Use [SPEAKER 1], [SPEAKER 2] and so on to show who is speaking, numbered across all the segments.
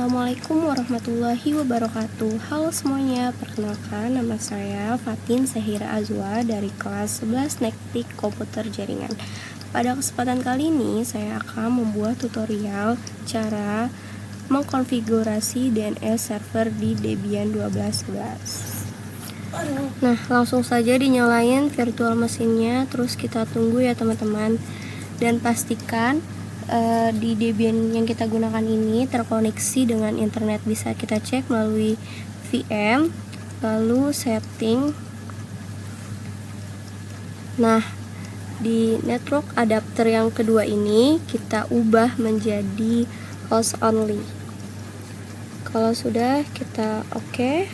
[SPEAKER 1] Assalamualaikum warahmatullahi wabarakatuh. Halo semuanya, perkenalkan nama saya Fatin Sehira Azwa dari kelas 11 Teknik Komputer Jaringan. Pada kesempatan kali ini saya akan membuat tutorial cara mengkonfigurasi DNS server di Debian 12.11. Nah, langsung saja dinyalain virtual mesinnya, terus kita tunggu ya teman-teman. Dan pastikan di Debian yang kita gunakan ini terkoneksi dengan internet. Bisa kita cek melalui VM, lalu setting. Nah, di network adapter yang kedua ini kita ubah menjadi host only. Kalau sudah, kita oke.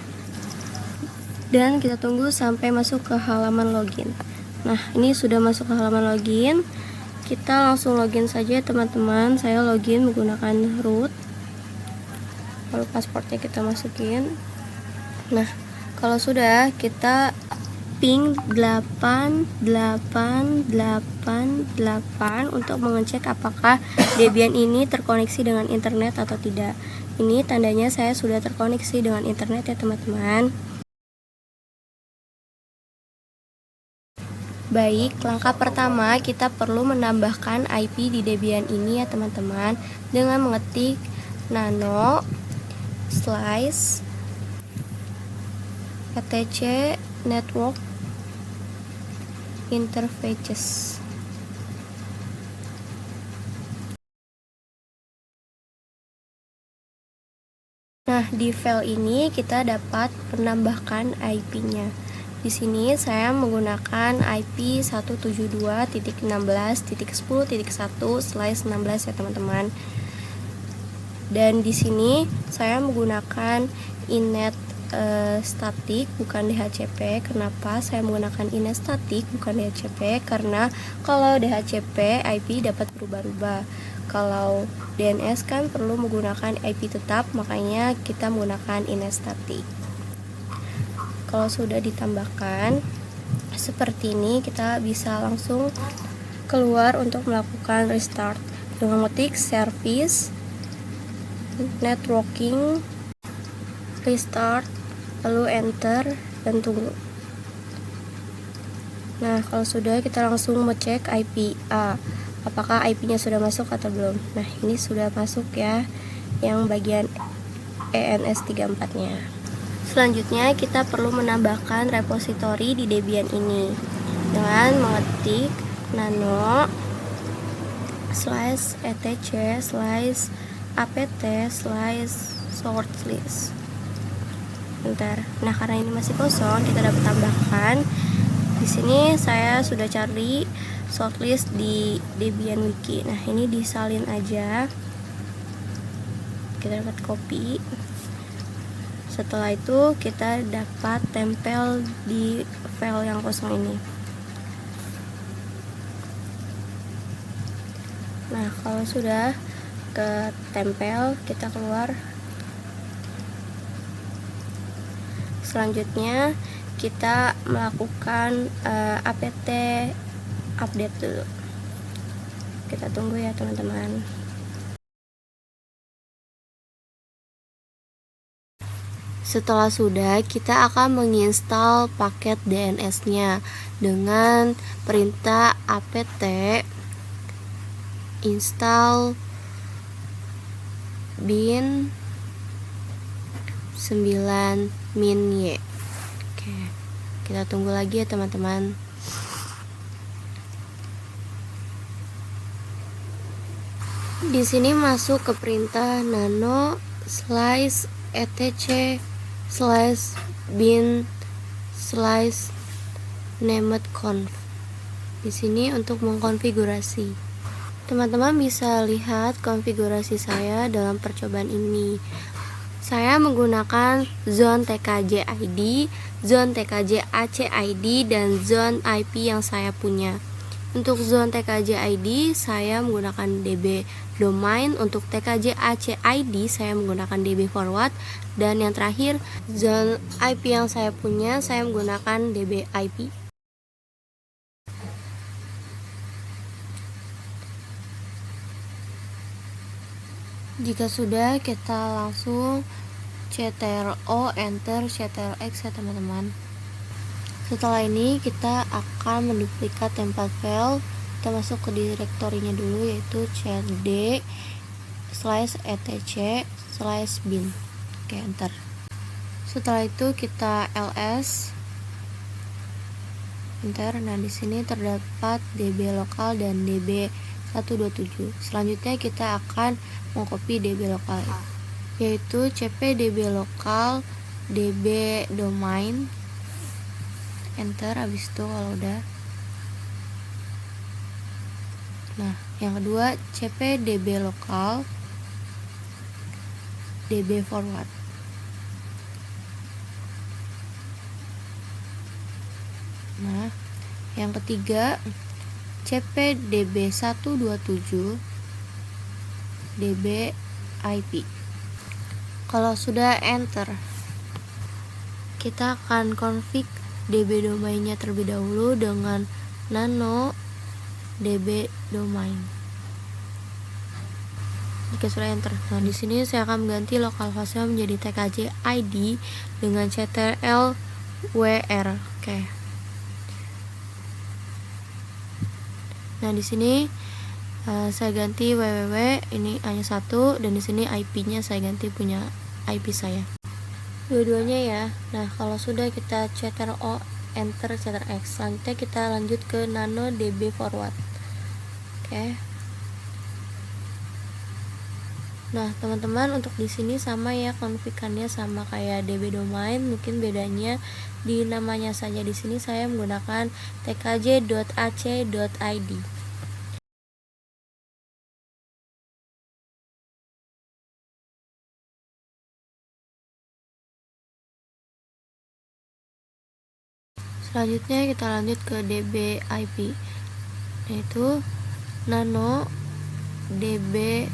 [SPEAKER 1] Dan kita tunggu sampai masuk ke halaman login. Nah, ini sudah masuk ke halaman login. Kita langsung login saja teman-teman. Saya login menggunakan root, lalu passwordnya kita masukin. Nah, kalau sudah, kita ping 8888 untuk mengecek apakah Debian ini terkoneksi dengan internet atau tidak. Ini tandanya saya sudah terkoneksi dengan internet ya teman-teman. Baik, langkah pertama kita perlu menambahkan IP di Debian ini ya teman-teman, dengan mengetik nano slice etc network interfaces. Nah, di file ini kita dapat menambahkan IP-nya. Di sini saya menggunakan IP 172.16.10.1/16 ya teman-teman. Dan di sini saya menggunakan inet statik bukan DHCP. Kenapa saya menggunakan inet statik bukan DHCP? Karena kalau DHCP IP dapat berubah-ubah. Kalau DNS kan perlu menggunakan IP tetap, makanya kita menggunakan inet statik. Kalau sudah ditambahkan seperti ini, kita bisa langsung keluar untuk melakukan restart dengan mengetik service networking restart, lalu enter dan tunggu. Nah, kalau sudah, kita langsung ngecek IP apakah IP-nya sudah masuk atau belum. Nah, ini sudah masuk ya, yang bagian ENS34-nya. Selanjutnya kita perlu menambahkan repositori di Debian ini dengan mengetik nano /etc /apt /shortlist. Bentar. Nah, karena ini masih kosong, kita dapat tambahkan. Di sini saya sudah cari shortlist di Debian Wiki. Nah, ini disalin aja. Kita dapat copy. Setelah itu kita dapat tempel di file yang kosong ini. Nah, kalau sudah ke tempel, kita keluar. Selanjutnya kita melakukan apt update dulu. Kita tunggu ya teman-teman. Setelah sudah, kita akan menginstal paket DNS-nya dengan perintah apt install bin 9-min-y. Oke, kita tunggu lagi ya teman-teman. Di sini masuk ke perintah nano slice etc /bin /named-conf. Di sini untuk mengkonfigurasi. Teman-teman bisa lihat konfigurasi saya dalam percobaan ini. Saya menggunakan zone TKJ ID, zone TKJ AC ID, dan zone IP yang saya punya. Untuk zone TKJ ID saya menggunakan DB domain, untuk TKJ AC ID saya menggunakan DB forward, dan yang terakhir zone IP yang saya punya saya menggunakan DB IP. Jika sudah, kita langsung Ctrl enter Ctrl X ya teman-teman. Setelah ini kita akan menduplikat template file. Kita masuk ke direktorinya dulu, yaitu cd/etc/bin. Oke, enter. Setelah itu kita ls enter. Nah, di sini terdapat db lokal dan db127. Selanjutnya kita akan mengcopy db lokal, yaitu cp db lokal db domain, enter. Habis itu kalau udah, nah yang kedua cp db lokal db forward. Nah yang ketiga cp db127 db ip. Kalau sudah, enter. Kita akan config db domainnya terlebih dahulu dengan nano db domain. Jika sudah, enter. Nah, di sini saya akan mengganti localhostnya menjadi tkj id dengan ctrl wr. Oke. Nah, di sini saya ganti www, ini hanya satu, dan di sini IP-nya saya ganti punya IP saya. Dua-duanya ya. Nah, kalau sudah, kita Ctrl enter Ctrl X. Selanjutnya kita lanjut ke nano db forward. Oke. Nah, teman-teman, untuk di sini sama ya, konfigannya sama kayak db domain, mungkin bedanya di namanya saja. Di sini saya menggunakan tkj.ac.id. Selanjutnya kita lanjut ke db ip, yaitu nano db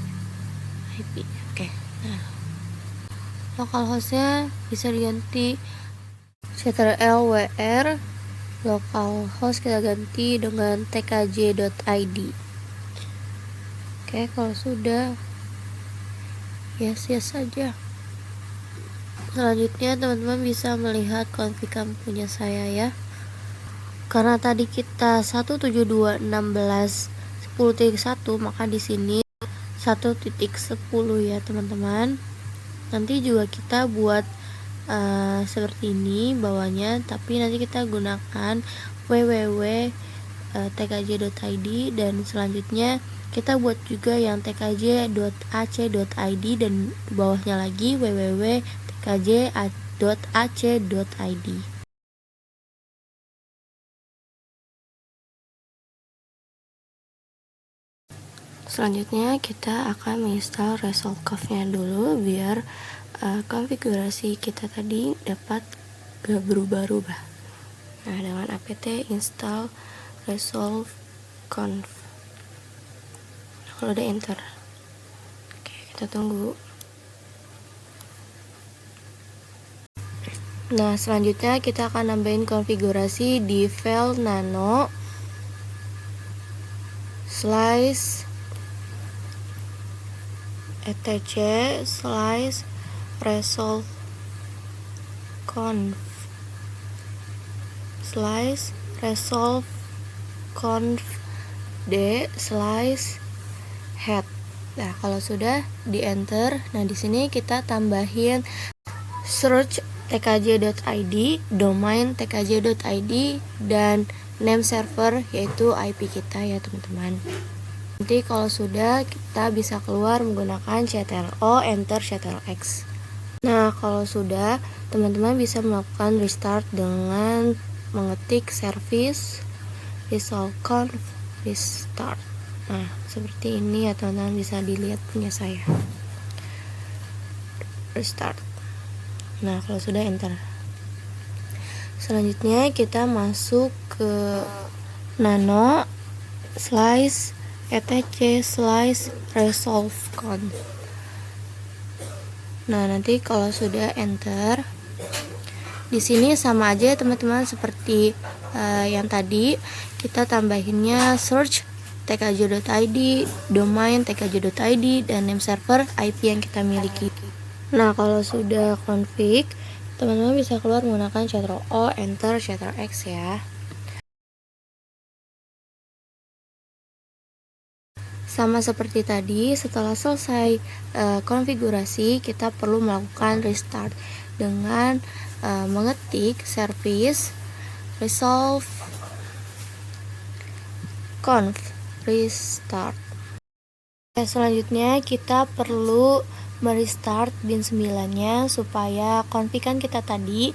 [SPEAKER 1] ip. Oke. Nah, localhostnya bisa diganti ctrl wr, localhost kita ganti dengan tkj.id. Oke, kalau sudah, yes saja. Selanjutnya teman-teman bisa melihat konfigan punya saya ya. Karena tadi kita 172.16.10.1, maka di sini 1.10 ya teman-teman. Nanti juga kita buat seperti ini bawahnya, tapi nanti kita gunakan www.tkj.id, dan selanjutnya kita buat juga yang tkj.ac.id, dan bawahnya lagi www.tkj.ac.id. Selanjutnya kita akan menginstal Resolve-nya dulu biar konfigurasi kita tadi dapat gak berubah-ubah. Nah, dengan apt install resolve conf. Nah, kalau udah, enter. Oke, kita tunggu. Nah, selanjutnya kita akan nambahin konfigurasi di file nano slice etc/resolve conf /resolve conf d/head. Nah, kalau sudah, di enter. Nah, di sini kita tambahin search tkj.id, domain tkj.id, dan name server yaitu IP kita ya teman-teman. Nanti kalau sudah, kita bisa keluar menggunakan Ctrl enter Ctrl X. Nah, kalau sudah, teman-teman bisa melakukan restart dengan mengetik service resolve conf restart. Nah, seperti ini ya teman-teman, bisa dilihat punya saya. Restart. Nah, kalau sudah, enter. Selanjutnya kita masuk ke nano slice etc/resolve conf. Nah, nanti kalau sudah, enter. Di sini sama aja ya teman-teman, seperti yang tadi kita tambahinnya search tkj.id, domain tkj.id, dan name server IP yang kita miliki. Nah, kalau sudah config, teman-teman bisa keluar menggunakan Ctrl+O, Enter, Ctrl+X ya. Sama seperti tadi, setelah selesai konfigurasi, kita perlu melakukan restart dengan mengetik service resolve conf restart. Selanjutnya kita perlu merestart bin 9-nya supaya konfigan kita tadi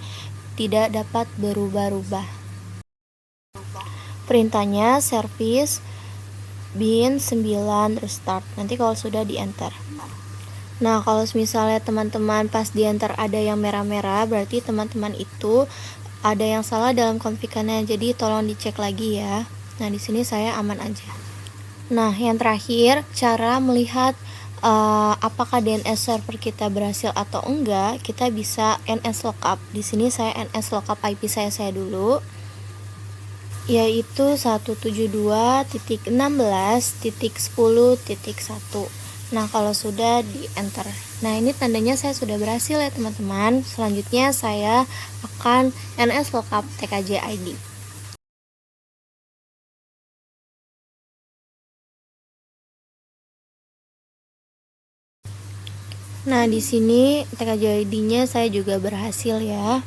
[SPEAKER 1] tidak dapat berubah-ubah. Perintahnya service bin 9 restart. Nanti kalau sudah di enter. Nah, kalau misalnya teman-teman pas di enter ada yang merah-merah, berarti teman-teman itu ada yang salah dalam konfigannya. Jadi tolong dicek lagi ya. Nah, di sini saya aman aja. Nah, yang terakhir, cara melihat apakah DNS server kita berhasil atau enggak, kita bisa NS lookup. Di sini saya NS lookup IP saya dulu, yaitu 172.16.10.1. Nah, kalau sudah di enter. Nah, ini tandanya saya sudah berhasil ya teman-teman. Selanjutnya saya akan NS lookup tkj ID. Nah, di sini tkj ID-nya saya juga berhasil ya.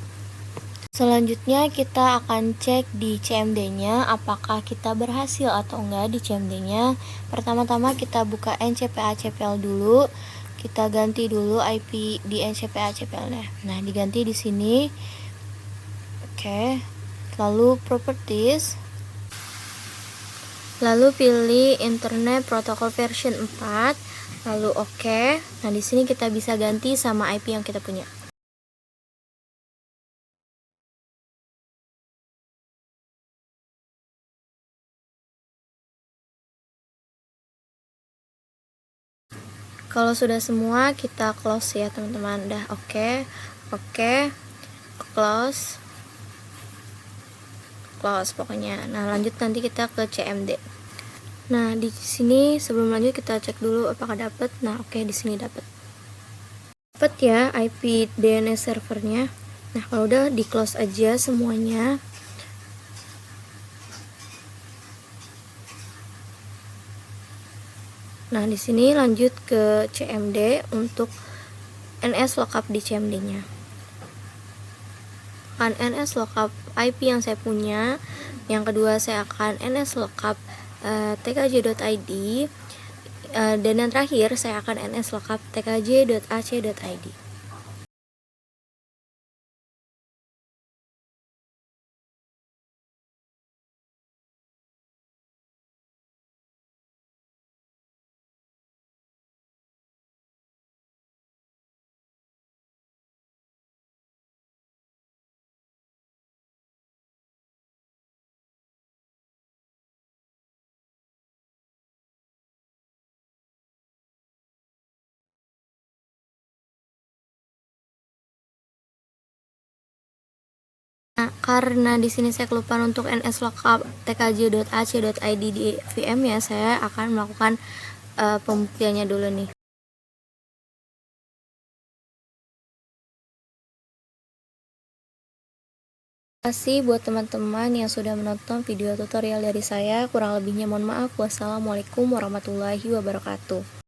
[SPEAKER 1] Selanjutnya kita akan cek di CMD-nya apakah kita berhasil atau enggak di CMD-nya. Pertama-tama kita buka ncpa-cpl dulu. Kita ganti dulu IP di ncpa-cpl-nya. Nah, diganti di sini. Oke. Lalu properties. Lalu pilih Internet Protocol version 4. Lalu oke. Nah, di sini kita bisa ganti sama IP yang kita punya. Kalau sudah semua, kita close ya teman-teman. Udah oke, close pokoknya. Nah, lanjut nanti kita ke CMD. Nah, di sini sebelum lanjut kita cek dulu apakah dapat. Nah, oke, di sini dapat ya IP DNS servernya. Nah, kalau udah di close aja semuanya. Nah, di sini lanjut ke CMD untuk NS lookup di CMD-nya. Akan NS lookup IP yang saya punya. Yang kedua, saya akan NS lookup tkj.id. Dan yang terakhir, saya akan NS lookup tkj.ac.id. Nah, karena di sini saya kelupaan untuk NS lookup tkj.ac.id di VM ya, saya akan melakukan pembuktiannya dulu nih. Terima kasih buat teman-teman yang sudah menonton video tutorial dari saya. Kurang lebihnya mohon maaf. Wassalamualaikum warahmatullahi wabarakatuh.